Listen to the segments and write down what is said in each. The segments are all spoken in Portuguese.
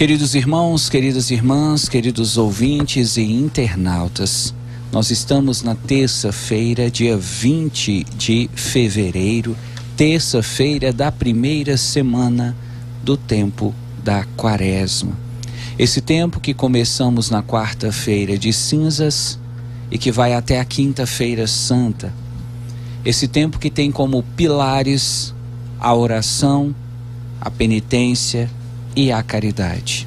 Queridos irmãos, queridas irmãs, queridos ouvintes e internautas, nós estamos na terça-feira, dia 20 de fevereiro, terça-feira da primeira semana do tempo da Quaresma. Esse tempo que começamos na quarta-feira de cinzas e que vai até a quinta-feira santa. Esse tempo que tem como pilares a oração, a penitência e a caridade.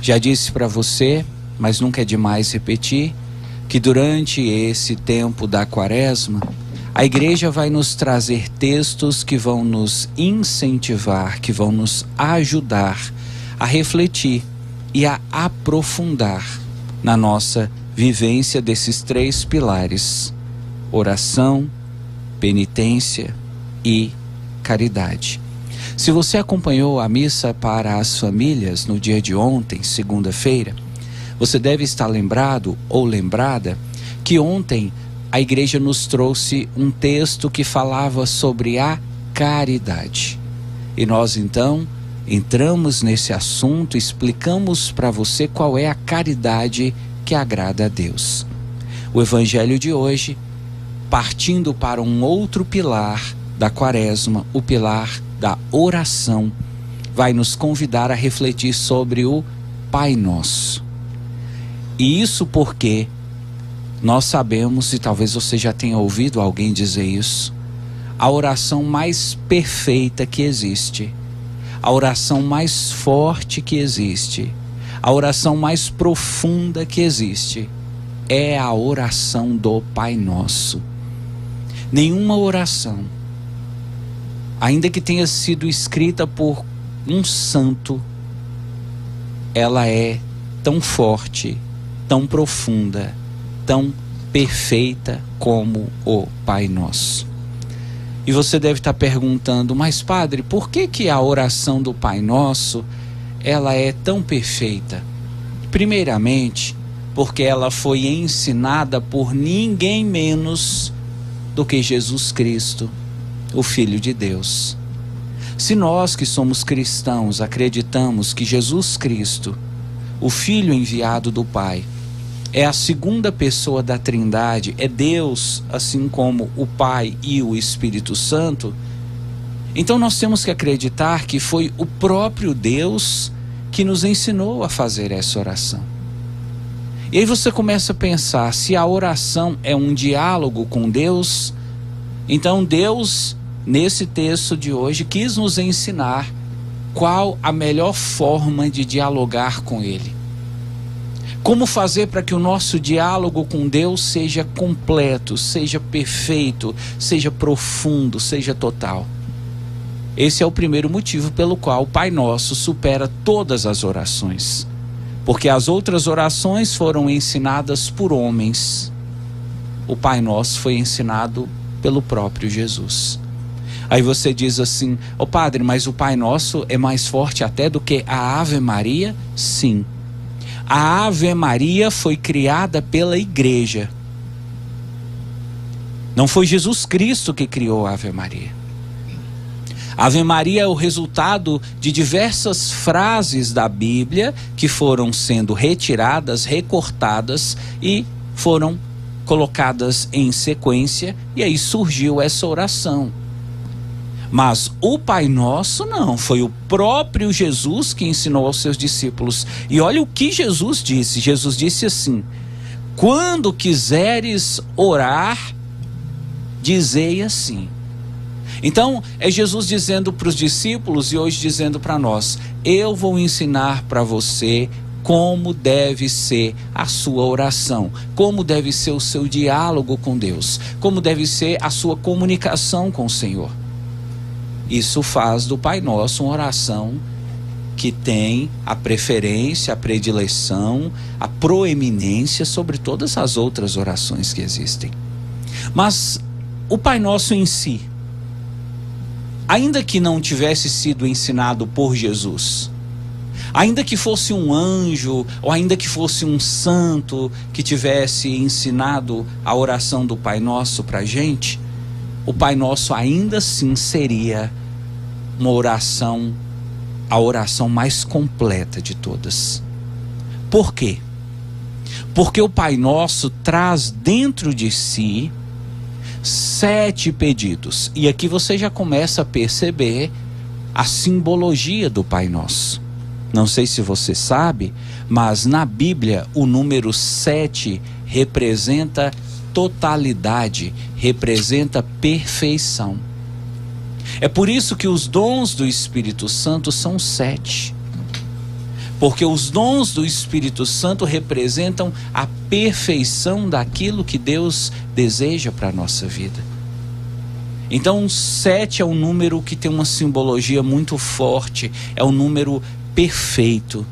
Já disse para você, mas nunca é demais repetir, que durante esse tempo da Quaresma, a igreja vai nos trazer textos que vão nos incentivar, que vão nos ajudar a refletir e a aprofundar na nossa vivência desses três pilares: oração, penitência e caridade. Se você acompanhou a missa para as famílias no dia de ontem, segunda-feira, você deve estar lembrado ou lembrada que ontem a igreja nos trouxe um texto que falava sobre a caridade. E nós então entramos nesse assunto, explicamos para você qual é a caridade que agrada a Deus. O evangelho de hoje, partindo para um outro pilar da Quaresma, o pilar da oração, vai nos convidar a refletir sobre o Pai Nosso. E isso porque nós sabemos, e talvez você já tenha ouvido alguém dizer isso, a oração mais perfeita que existe, a oração mais forte que existe, a oração mais profunda que existe, é a oração do Pai Nosso. Nenhuma oração, ainda que tenha sido escrita por um santo, ela é tão forte, tão profunda, tão perfeita como o Pai Nosso. E você deve estar perguntando, mas padre, por que a oração do Pai Nosso, ela é tão perfeita? Primeiramente, porque ela foi ensinada por ninguém menos do que Jesus Cristo, o Filho de Deus. Se nós que somos cristãos acreditamos que Jesus Cristo, o Filho enviado do Pai, é a segunda pessoa da Trindade, é Deus, assim como o Pai e o Espírito Santo, então nós temos que acreditar que foi o próprio Deus que nos ensinou a fazer essa oração. E aí você começa a pensar, se a oração é um diálogo com Deus, então Deus, nesse texto de hoje, quis nos ensinar qual a melhor forma de dialogar com Ele. Como fazer para que o nosso diálogo com Deus seja completo, seja perfeito, seja profundo, seja total. Esse é o primeiro motivo pelo qual o Pai Nosso supera todas as orações. Porque as outras orações foram ensinadas por homens. O Pai Nosso foi ensinado pelo próprio Jesus. Aí você diz assim, padre, mas o Pai Nosso é mais forte até do que a Ave Maria? Sim. A Ave Maria foi criada pela igreja. Não foi Jesus Cristo que criou a Ave Maria. A Ave Maria é o resultado de diversas frases da Bíblia que foram sendo retiradas, recortadas e foram colocadas em sequência, e aí surgiu essa oração. Mas o Pai Nosso não, foi o próprio Jesus que ensinou aos seus discípulos. E olha o que Jesus disse. Jesus disse assim: quando quiseres orar, dizei assim. Então é Jesus dizendo para os discípulos e hoje dizendo para nós: eu vou ensinar para você como deve ser a sua oração, como deve ser o seu diálogo com Deus, como deve ser a sua comunicação com o Senhor. Isso faz do Pai Nosso uma oração que tem a preferência, a predileção, a proeminência sobre todas as outras orações que existem. Mas o Pai Nosso em si, ainda que não tivesse sido ensinado por Jesus, ainda que fosse um anjo, ou ainda que fosse um santo que tivesse ensinado a oração do Pai Nosso para a gente, o Pai Nosso ainda assim seria uma oração a oração mais completa de todas. Por quê? Porque o Pai Nosso traz dentro de si 7 pedidos. E aqui você já começa a perceber a simbologia do Pai Nosso. Não sei se você sabe, mas na Bíblia o número 7 representa totalidade, representa perfeição. É por isso que os dons do Espírito Santo são 7. Porque os dons do Espírito Santo representam a perfeição daquilo que Deus deseja para a nossa vida. Então 7 é um número que tem uma simbologia muito forte, é um número perfeito.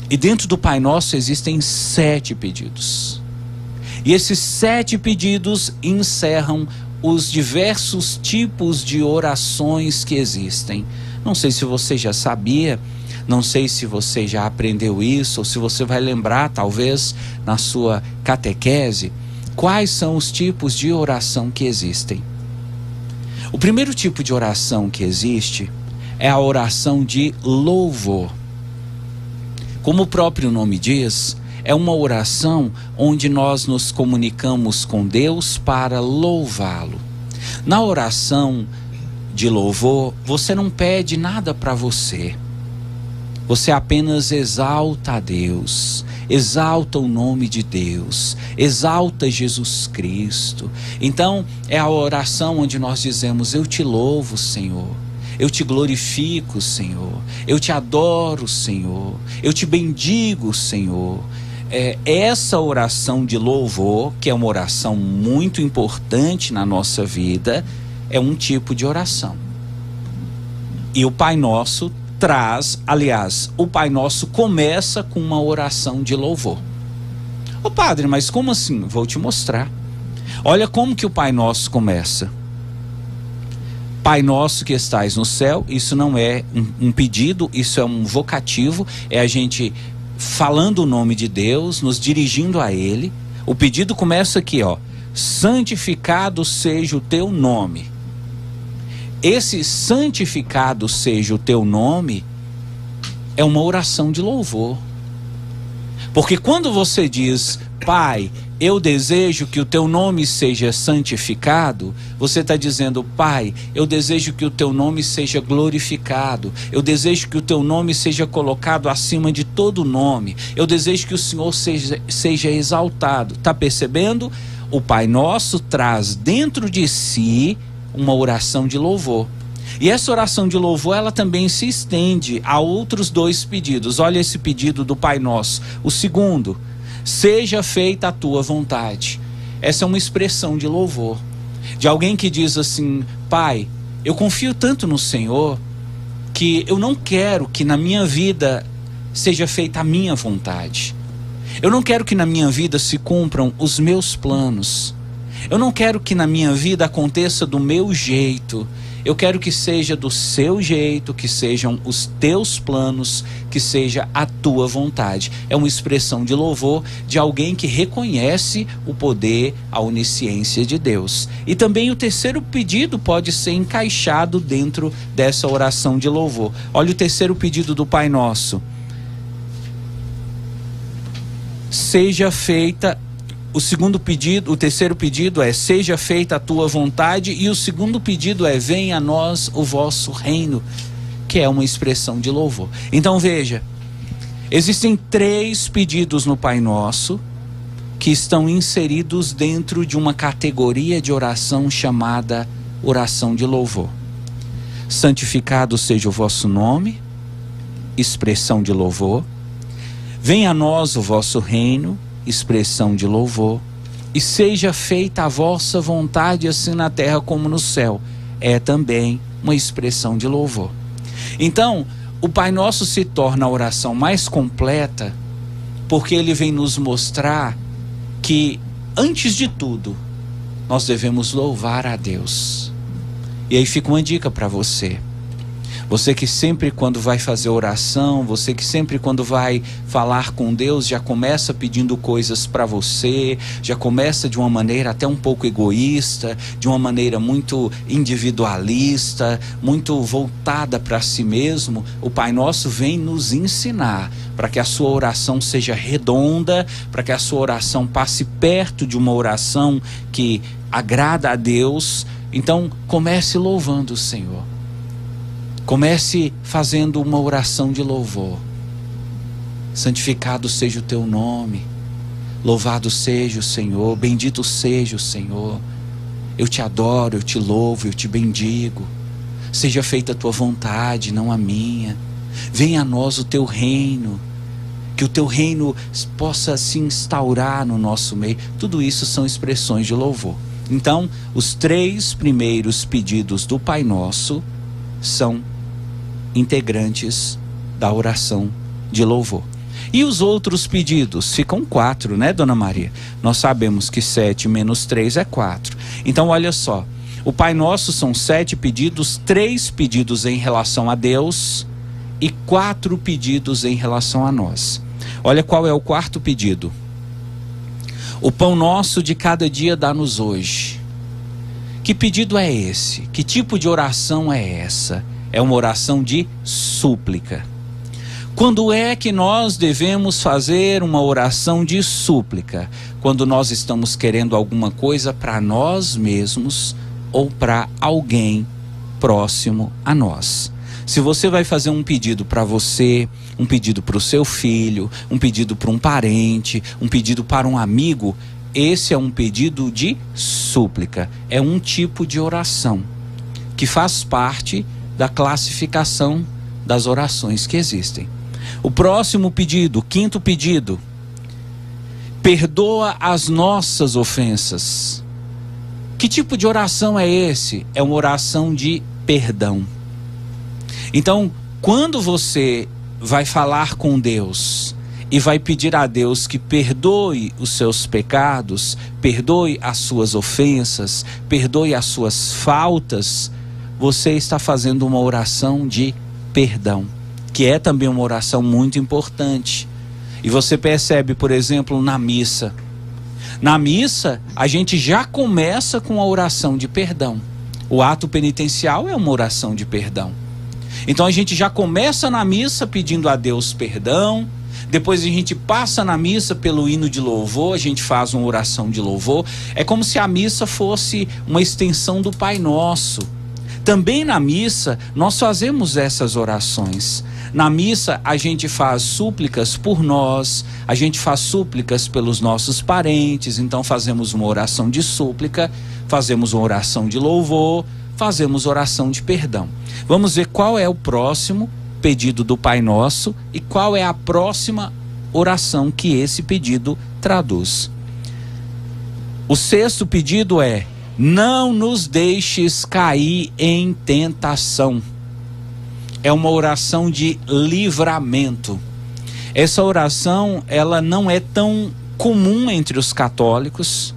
E dentro do Pai Nosso existem 7 pedidos. E esses 7 pedidos encerram os diversos tipos de orações que existem. Não sei se você já sabia, não sei se você já aprendeu isso, ou se você vai lembrar, talvez, na sua catequese, quais são os tipos de oração que existem. O primeiro tipo de oração que existe é a oração de louvor. Como o próprio nome diz, é uma oração onde nós nos comunicamos com Deus para louvá-lo. Na oração de louvor, você não pede nada para você. Você apenas exalta a Deus, exalta o nome de Deus, exalta Jesus Cristo. Então, é a oração onde nós dizemos: eu te louvo, Senhor. Eu te glorifico, Senhor. Eu te adoro, Senhor. Eu te bendigo, Senhor. Essa oração de louvor, que é uma oração muito importante na nossa vida, é um tipo de oração. E o Pai Nosso o Pai Nosso começa com uma oração de louvor. Ô padre, mas como assim? Vou te mostrar. Olha como que o Pai Nosso começa. Pai Nosso que estais no céu, isso não é um pedido, isso é um vocativo, é a gente falando o nome de Deus, nos dirigindo a Ele. O pedido começa aqui, ó: santificado seja o teu nome. Esse santificado seja o teu nome é uma oração de louvor. Porque quando você diz: Pai, eu desejo que o teu nome seja santificado, você está dizendo: Pai, eu desejo que o teu nome seja glorificado, eu desejo que o teu nome seja colocado acima de todo nome, eu desejo que o Senhor seja exaltado. Está percebendo? O Pai Nosso traz dentro de si uma oração de louvor. E essa oração de louvor, ela também se estende a outros 2 pedidos. Olha esse pedido do Pai Nosso. O segundo: seja feita a tua vontade. Essa é uma expressão de louvor, de alguém que diz assim: Pai, eu confio tanto no Senhor que eu não quero que na minha vida seja feita a minha vontade. Eu não quero que na minha vida se cumpram os meus planos. Eu não quero que na minha vida aconteça do meu jeito. Eu quero que seja do seu jeito, que sejam os teus planos, que seja a tua vontade. É uma expressão de louvor de alguém que reconhece o poder, a onisciência de Deus. E também o terceiro pedido pode ser encaixado dentro dessa oração de louvor. Olha o terceiro pedido do Pai Nosso: seja feita. O terceiro pedido é: seja feita a tua vontade, e o segundo pedido é: venha a nós o vosso reino, que é uma expressão de louvor. Então veja, existem 3 pedidos no Pai Nosso que estão inseridos dentro de uma categoria de oração chamada oração de louvor. Santificado seja o vosso nome, expressão de louvor. Venha a nós o vosso reino, expressão de louvor. E seja feita a vossa vontade, assim na terra como no céu, é também uma expressão de louvor. Então, o Pai Nosso se torna a oração mais completa, porque ele vem nos mostrar que, antes de tudo, nós devemos louvar a Deus. E aí fica uma dica para você: Você que sempre quando vai fazer oração, você que sempre quando vai falar com Deus, já começa pedindo coisas para você, já começa de uma maneira até um pouco egoísta, de uma maneira muito individualista, muito voltada para si mesmo. O Pai Nosso vem nos ensinar para que a sua oração seja redonda, para que a sua oração passe perto de uma oração que agrada a Deus. Então comece louvando o Senhor. Comece fazendo uma oração de louvor. Santificado seja o teu nome, louvado seja o Senhor, bendito seja o Senhor. Eu te adoro, eu te louvo, eu te bendigo. Seja feita a tua vontade, não a minha. Venha a nós o teu reino, que o teu reino possa se instaurar no nosso meio. Tudo isso são expressões de louvor. Então, os 3 primeiros pedidos do Pai Nosso são integrantes da oração de louvor. E os outros pedidos? Ficam 4, né, Dona Maria? Nós sabemos que 7 menos 3 é 4. Então, olha só. O Pai Nosso são 7 pedidos, 3 pedidos em relação a Deus e 4 pedidos em relação a nós. Olha qual é o 4º pedido. O pão nosso de cada dia dá-nos hoje. Que pedido é esse? Que tipo de oração é essa? É uma oração de súplica. Quando é que nós devemos fazer uma oração de súplica? Quando nós estamos querendo alguma coisa para nós mesmos ou para alguém próximo a nós. Se você vai fazer um pedido para você, um pedido para o seu filho, um pedido para um parente, um pedido para um amigo, esse é um pedido de súplica. É um tipo de oração que faz parte da classificação das orações que existem. O próximo pedido, 5º pedido, perdoa as nossas ofensas. Que tipo de oração é esse? É uma oração de perdão. Então, quando você vai falar com Deus e vai pedir a Deus que perdoe os seus pecados, perdoe as suas ofensas, perdoe as suas faltas, você está fazendo uma oração de perdão, que é também uma oração muito importante. E você percebe, por exemplo, na missa. Na missa, a gente já começa com a oração de perdão. O ato penitencial é uma oração de perdão. Então a gente já começa na missa pedindo a Deus perdão. Depois a gente passa na missa pelo hino de louvor, a gente faz uma oração de louvor. É como se a missa fosse uma extensão do Pai Nosso. Também na missa nós fazemos essas orações. Na missa a gente faz súplicas por nós, a gente faz súplicas pelos nossos parentes. Então fazemos uma oração de súplica, fazemos uma oração de louvor, fazemos oração de perdão. Vamos ver qual é o próximo pedido do Pai Nosso e qual é a próxima oração que esse pedido traduz. O 6º pedido é: não nos deixes cair em tentação. É uma oração de livramento. Essa oração, ela não é tão comum entre os católicos.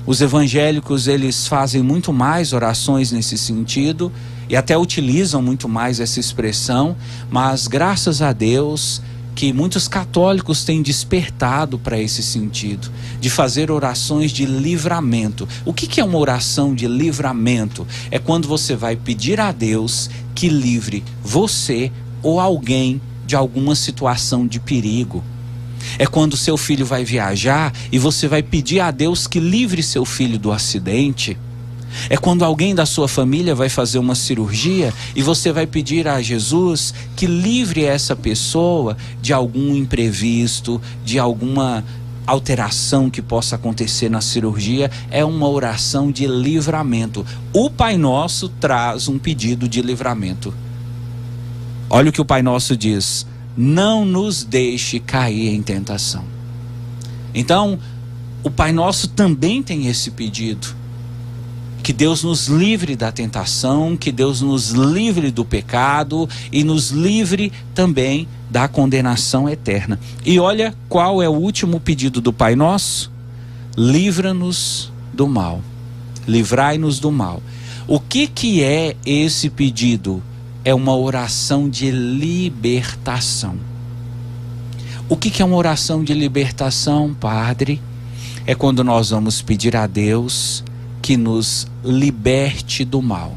Os evangélicos, eles fazem muito mais orações nesse sentido e até utilizam muito mais essa expressão, mas graças a Deus que muitos católicos têm despertado para esse sentido, de fazer orações de livramento. O que é uma oração de livramento? É quando você vai pedir a Deus que livre você ou alguém de alguma situação de perigo. É quando seu filho vai viajar e você vai pedir a Deus que livre seu filho do acidente. É quando alguém da sua família vai fazer uma cirurgia e você vai pedir a Jesus que livre essa pessoa de algum imprevisto, de alguma alteração que possa acontecer na cirurgia. É uma oração de livramento. O Pai Nosso traz um pedido de livramento. Olha o que o Pai Nosso diz: não nos deixe cair em tentação. Então, o Pai Nosso também tem esse pedido. Que Deus nos livre da tentação, que Deus nos livre do pecado e nos livre também da condenação eterna. E olha qual é o último pedido do Pai Nosso: livra-nos do mal, livrai-nos do mal. O que é esse pedido? é uma oração de libertação. O que é uma oração de libertação, Padre? É quando nós vamos pedir a Deus que nos liberte do mal.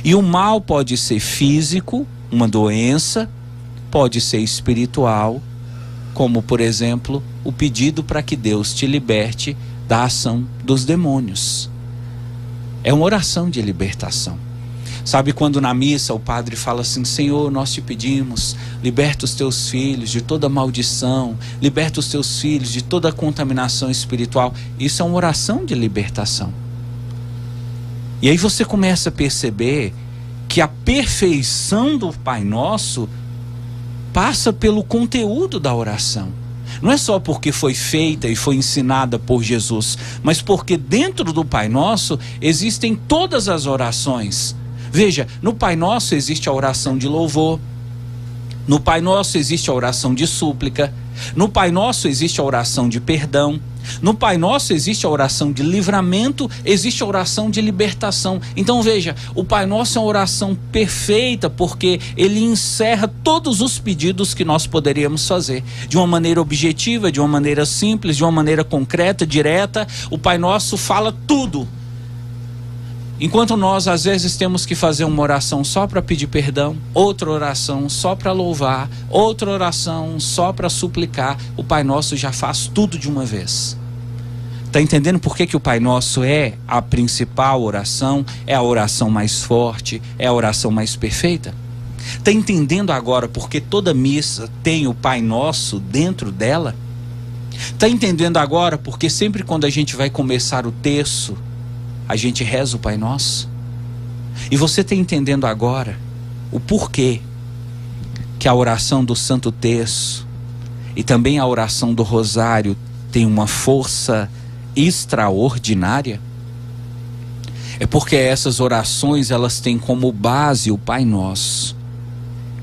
E o mal pode ser físico, uma doença, pode ser espiritual, como por exemplo o pedido para que Deus te liberte da ação dos demônios. É uma oração de libertação. Sabe quando na missa o padre fala assim: Senhor, nós te pedimos, liberta os teus filhos de toda maldição, liberta os teus filhos de toda contaminação espiritual. Isso é uma oração de libertação. E aí você começa a perceber que a perfeição do Pai Nosso passa pelo conteúdo da oração. Não é só porque foi feita e foi ensinada por Jesus, mas porque dentro do Pai Nosso existem todas as orações. Veja, no Pai Nosso existe a oração de louvor, no Pai Nosso existe a oração de súplica, no Pai Nosso existe a oração de perdão, no Pai Nosso existe a oração de livramento, existe a oração de libertação. Então veja, o Pai Nosso é uma oração perfeita porque ele encerra todos os pedidos que nós poderíamos fazer. De uma maneira objetiva, de uma maneira simples, de uma maneira concreta, direta. O Pai Nosso fala tudo. Enquanto nós às vezes temos que fazer uma oração só para pedir perdão, outra oração só para louvar, outra oração só para suplicar, o Pai Nosso já faz tudo de uma vez. Está entendendo por que o Pai Nosso é a principal oração, é a oração mais forte, é a oração mais perfeita? Está entendendo agora por que toda missa tem o Pai Nosso dentro dela? Está entendendo agora porque sempre quando a gente vai começar o terço, a gente reza o Pai Nosso? E você está entendendo agora o porquê que a oração do Santo Terço e também a oração do Rosário tem uma força extraordinária? É porque essas orações elas têm como base o Pai Nosso,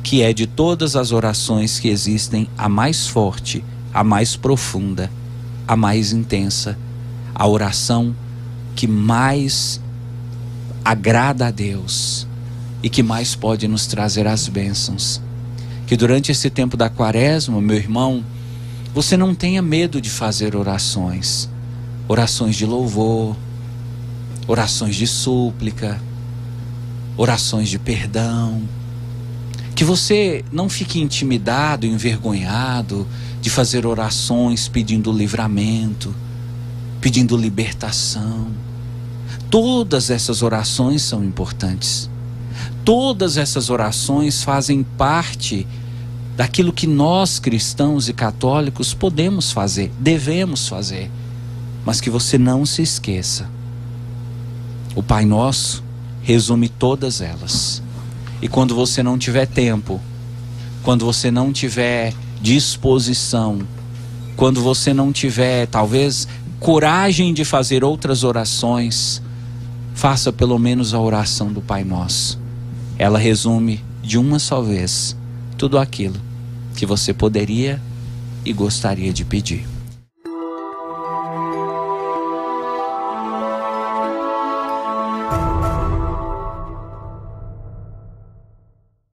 que é de todas as orações que existem a mais forte, a mais profunda, a mais intensa, a oração que mais agrada a Deus e que mais pode nos trazer as bênçãos. Que durante esse tempo da Quaresma, meu irmão, você não tenha medo de fazer orações de louvor, orações de súplica, orações de perdão. Que você não fique intimidado, envergonhado de fazer orações pedindo livramento, pedindo libertação. Todas essas orações são importantes. Todas essas orações fazem parte daquilo que nós cristãos e católicos podemos fazer, devemos fazer. Mas que você não se esqueça, o Pai Nosso resume todas elas. E quando você não tiver tempo, quando você não tiver disposição, quando você não tiver talvez coragem de fazer outras orações, faça pelo menos a oração do Pai Nosso. Ela resume de uma só vez tudo aquilo que você poderia e gostaria de pedir.